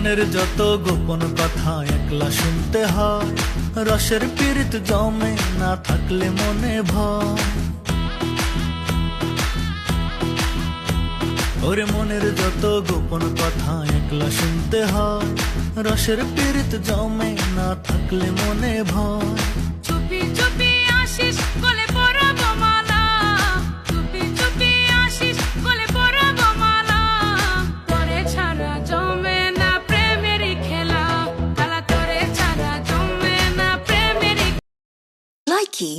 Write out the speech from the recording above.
মনের যত গোপন কথা একলা শুনতে হয়, রসের পীড়িত জমে না থাকলে মনে ভয়। ওরে মনের যত গোপন কথা একলা শুনতে হয়, রসের পীড়িত জমে না থাকলে মনে ভয়। চুপি চুপি আসিস গলে পরাবো মালা, চুপি চুপি আসিস গলে পরাবো মালা। তোরে ছাড়া জমে না প্রেমেরই খেলা, খেলা তোরে ছাড়া জমে না প্রেমেরই। Likey